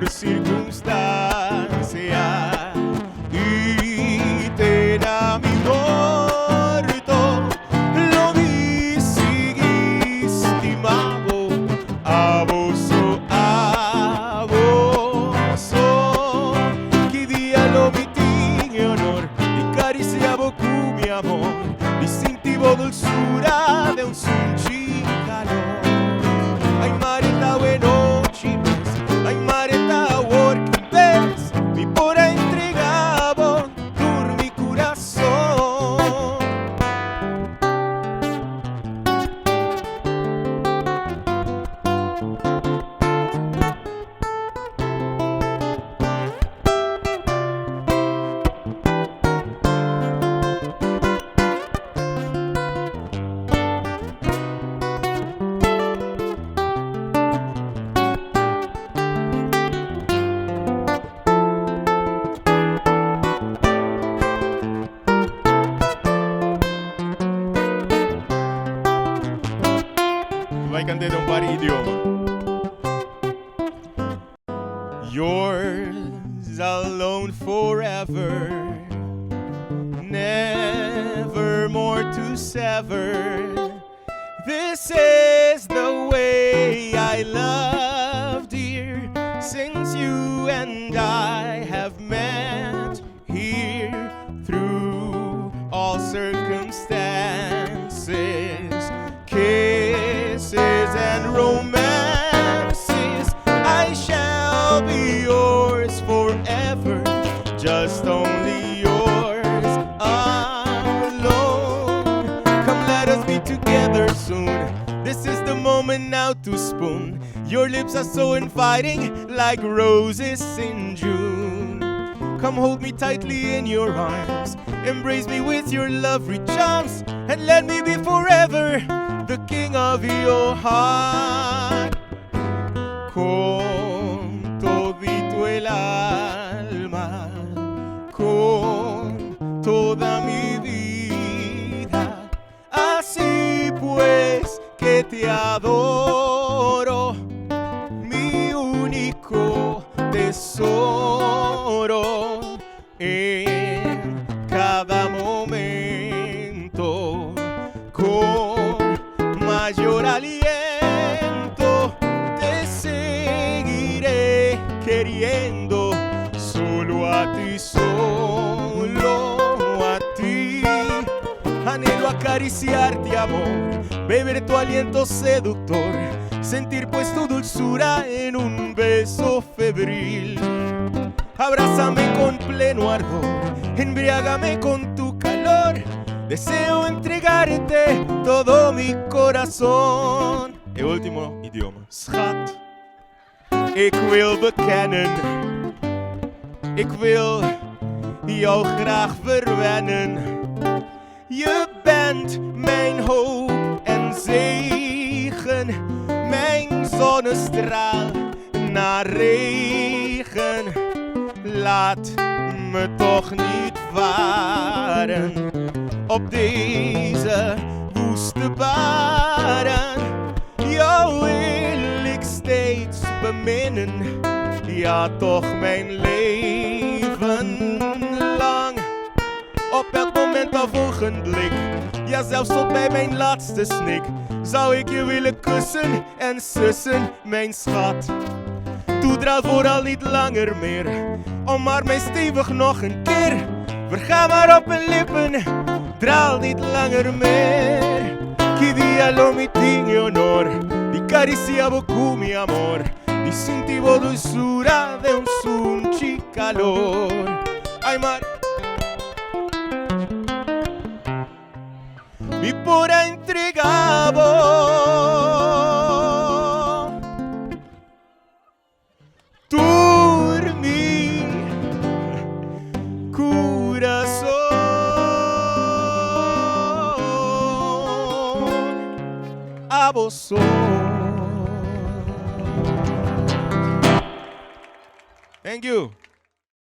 por circunstancia y te da mi morto lo mi estimado Abo So que dia lo mi tinha honor di cariciavo cu mi amor di sentivo dulzura de un sunci calor ai marita bueno chipes ai marita working days mi pura entregavo por mi corazón Vai cantar um par idioma. Yours alone forever, never more to sever. This is the way I love, dear, since you and I have met here through all circumstances. Kisses and romances, I shall be yours forever, just only yours alone. Come, let us be together soon. This is the moment now to spoon. Your lips are so inviting, like roses in June. Come hold me tightly in your arms, embrace me with your lovely charms, and let me be forever the king of your heart. Con todito el alma, con toda mi vida. Así pues que te adoro, mi único tesoro. En cada momento, con mayor aliento, te seguiré queriendo, solo a ti, solo a ti. Anhelo acariciarte, amor, beber tu aliento seductor, sentir pues tu dulzura en un beso febril. Abrázame con pleno ardor, embriágame con tu calor. Deseo entregarte todo mi corazón. El último idioma. Schat, ik wil bekennen, ik wil jou graag verwennen. Je bent mijn hoop en zegen, mijn zonnestraal na regen. Laat me toch niet varen op deze woeste baren. Jou wil ik steeds beminnen, ja toch mijn leven lang. Op elk moment of ogenblik, ja zelfs tot bij mijn laatste snik, zou ik je willen kussen en sussen, mijn schat. Toedraal vooral niet langer meer, omarm mij stevig nog een keer. Verga maar op mijn lippen, draal niet langer meer. Chi dia lo mi tiene honor, di cariciavo cu mi amor, di sentivo dulzura de un sunci calor. Ay mar, mi pura entregavo. Abo So. Thank you.